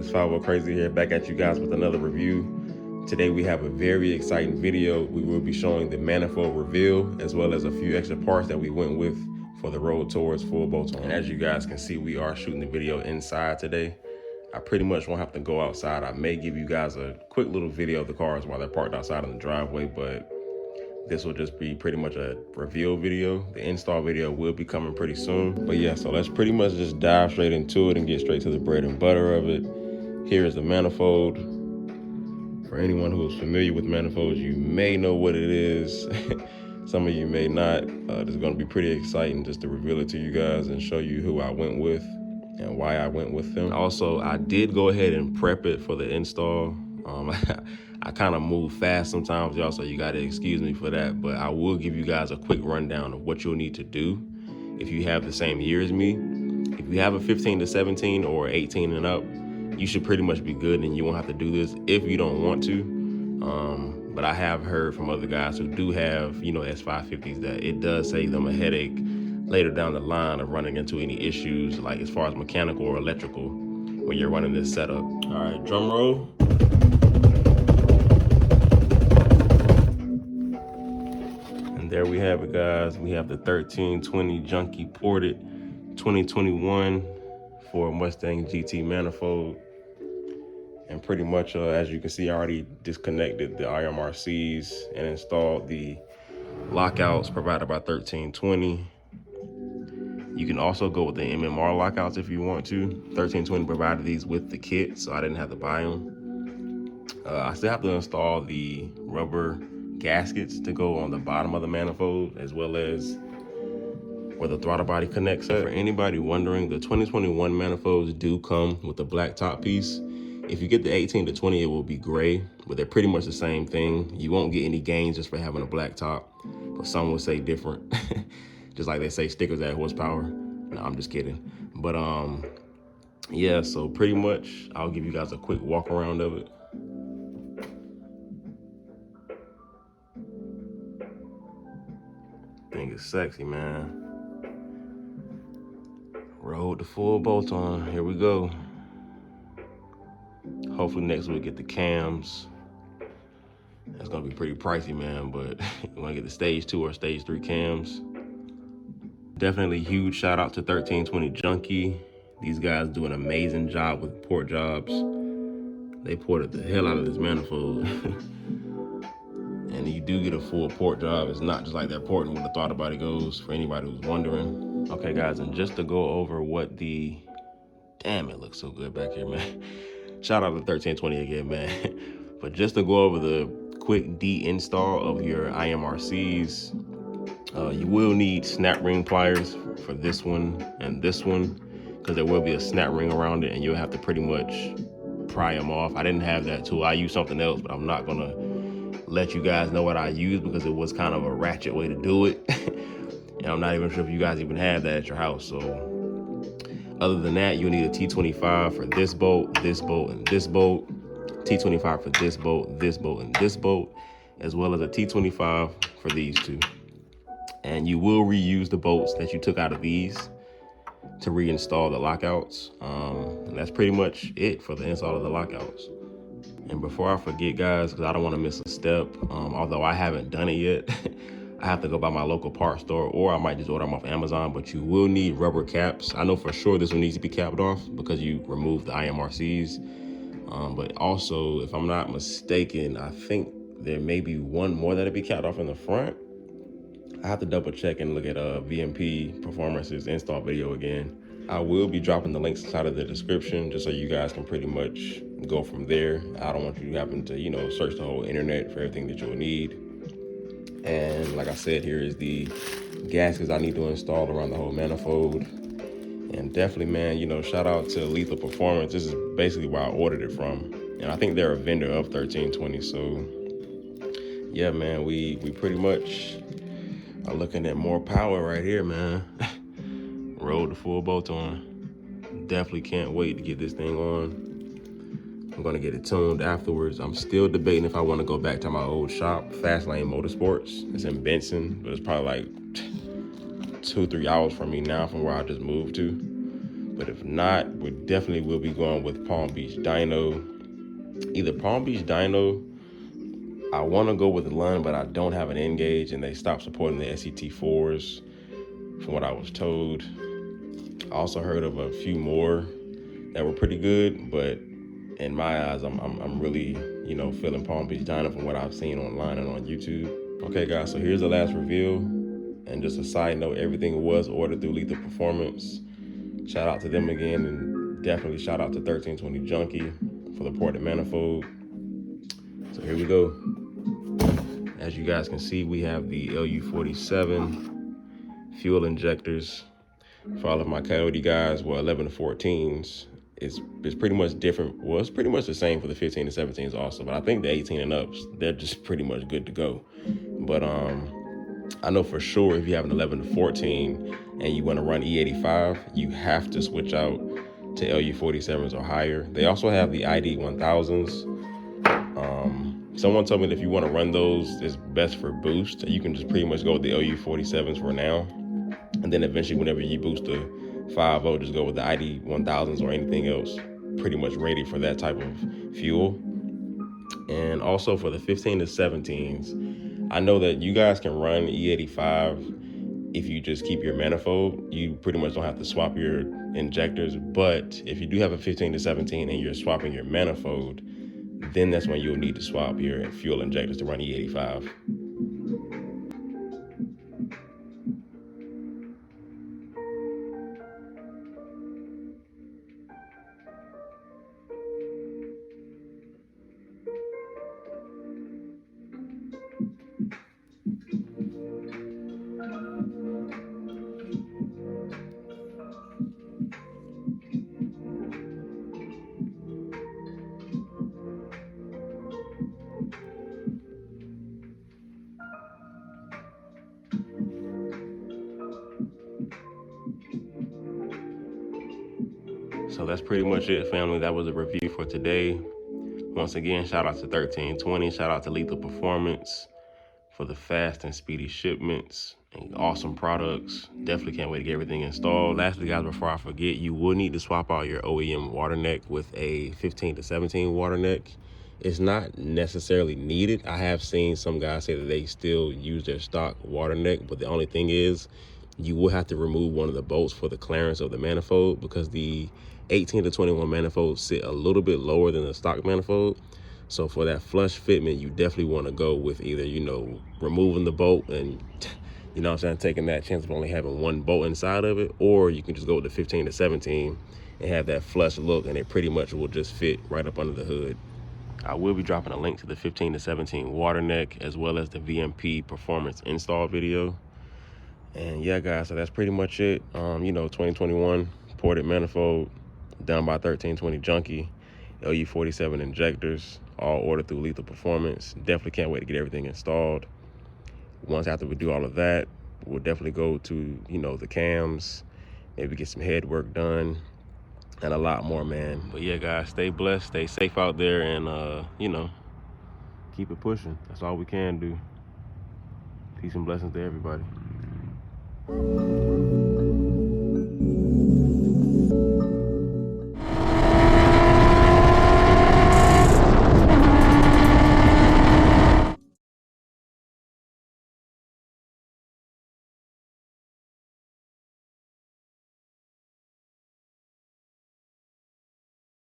It's 50 Crazy here, back at you guys with another review. Today we have a very exciting video. We will be showing the Manifold reveal, as well as a few extra parts that we went with for the road towards full Bolt-on. And as you guys can see, we are shooting the video inside today. I pretty much won't have to go outside. I may give you guys a quick little video of the cars while they're parked outside in the driveway, but this will just be pretty much a reveal video. The install video will be coming pretty soon. But yeah, so let's pretty much just dive straight into it and get straight to the bread and butter of it. Here is the Manifold. For anyone who is familiar with Manifolds, you may know what it is. Some of you may not. It's gonna be pretty exciting just to reveal it to you guys and show you who I went with and why I went with them. Also, I did go ahead and prep it for the install. I kind of move fast sometimes, y'all, so you gotta excuse me for that, but I will give you guys a quick rundown of what you'll need to do if you have the same year as me. If you have a 15 to 17 or 18 and up, you should pretty much be good and you won't have to do this if you don't want to. But I have heard from other guys who do have, S550s that it does save them a headache later down the line of running into any issues, like as far as mechanical or electrical, when you're running this setup. All right, drum roll. There we have it, guys. We have the 1320 Junkie ported 2021 Ford Mustang GT Manifold. And pretty much, as you can see, I already disconnected the IMRCs and installed the lockouts provided by 1320. You can also go with the MMR lockouts if you want to. 1320 provided these with the kit, so I didn't have to buy them. I still have to install the rubber gaskets to go on the bottom of the manifold, as well as where the throttle body connects at. For anybody wondering, the 2021 manifolds do come with a black top piece. If you get the 18 to 20, it will be gray, but they're pretty much the same thing. You won't get any gains just for having a black top, but some will say different. Just like they say stickers add horsepower. No, I'm just kidding. But yeah, so pretty much I'll give you guys a quick walk around of it. Think it's sexy, man. Road to full Bolt-on. Here we go. Hopefully next week get the cams. That's gonna be pretty pricey, man, but you wanna get the stage 2 or stage 3 cams. Definitely huge shout out to 1320 Junkie. These guys do an amazing job with port jobs. They ported the hell out of this manifold. And you do get a full port job. It's not just like they're porting where the throttle body goes, for anybody who's wondering. Okay, guys, and just to go over what the... Damn, it looks so good back here, man. Shout out to 1320 again, man. But just to go over the quick de-install of your IMRCs, you will need snap ring pliers for this one and this one, because there will be a snap ring around it and you'll have to pretty much pry them off. I didn't have that tool. I used something else, but I'm not gonna let you guys know what I used because it was kind of a ratchet way to do it. And I'm not even sure if you guys even have that at your house. So other than that, you'll need a T25 for this bolt, and this bolt, T25 for this bolt, and this bolt, as well as a T25 for these two. And you will reuse the bolts that you took out of these to reinstall the lockouts. And that's pretty much it for the install of the lockouts. And before I forget, guys, because I don't want to miss a step, although I haven't done it yet, I have to go by my local parts store, or I might just order them off Amazon, but you will need rubber caps. I know for sure this one needs to be capped off because you removed the IMRCs. But also, if I'm not mistaken, I think there may be one more that'll be capped off in the front. I have to double check and look at VMP Performance's install video again. I will be dropping the links inside of the description just so you guys can pretty much go from there. I don't want you having to, search the whole internet for everything that you'll need. And like I said, here is the gaskets I need to install around the whole manifold. And definitely, man, shout out to Lethal Performance. This is basically where I ordered it from. And I think they're a vendor of 1320. So yeah, man, we pretty much are looking at more power right here, man. Road to full Bolt-on. Definitely can't wait to get this thing on. I'm gonna get it tuned afterwards. I'm still debating if I wanna go back to my old shop, Fastlane Motorsports. It's in Benson, but it's probably like 2-3 hours from me now from where I just moved to. But if not, we definitely will be going with Palm Beach Dyno. Either Palm Beach Dyno, I want to go with Lund, but I don't have an N-Gauge, and they stopped supporting the SET4s from what I was told. I also heard of a few more that were pretty good, but in my eyes, I'm really, feeling Palm Beach Dyno from what I've seen online and on YouTube. Okay, guys, so here's the last reveal. And just a side note, everything was ordered through Lethal Performance. Shout out to them again, and definitely shout out to 1320 Junkie for the ported manifold. So here we go. As you guys can see, we have the LU47 fuel injectors. For all of my Coyote guys, 11 to 14s, it's pretty much different. Well, it's pretty much the same for the 15 to 17s also, but I think the 18 and ups, they're just pretty much good to go. But I know for sure if you have an 11 to 14 and you want to run E85, you have to switch out to LU47s or higher. They also have the ID 1000s. Someone told me that if you want to run those, it's best for boost. You can just pretty much go with the LU47s for now. And then eventually, whenever you boost to 5.0, just go with the ID 1000s or anything else pretty much rated for that type of fuel. And also for the 15 to 17s, I know that you guys can run E85 if you just keep your manifold. You pretty much don't have to swap your injectors. But if you do have a 15 to 17 and you're swapping your manifold, then that's when you'll need to swap your fuel injectors to run E85. So that's pretty much it, family. That was a review for today. Once again, shout out to 1320. Shout out to Lethal Performance for the fast and speedy shipments and awesome products. Definitely can't wait to get everything installed. Lastly, guys, before I forget, you will need to swap out your OEM water neck with a 15 to 17 water neck. It's not necessarily needed. I have seen some guys say that they still use their stock water neck, but the only thing is you will have to remove one of the bolts for the clearance of the manifold, because the 18 to 21 manifolds sit a little bit lower than the stock manifold. So for that flush fitment, you definitely want to go with either, removing the bolt and, taking that chance of only having one bolt inside of it, or you can just go with the 15 to 17 and have that flush look, and it pretty much will just fit right up under the hood. I will be dropping a link to the 15 to 17 water neck as well as the VMP performance install video. And yeah, guys, so that's pretty much it. 2021 ported manifold done by 1320 Junkie, LU47 injectors, all ordered through Lethal Performance. Definitely can't wait to get everything installed. Once after we do all of that, we'll definitely go to, the cams, maybe get some head work done, and a lot more, man. But yeah, guys, stay blessed, stay safe out there, and, keep it pushing. That's all we can do. Peace and blessings to everybody.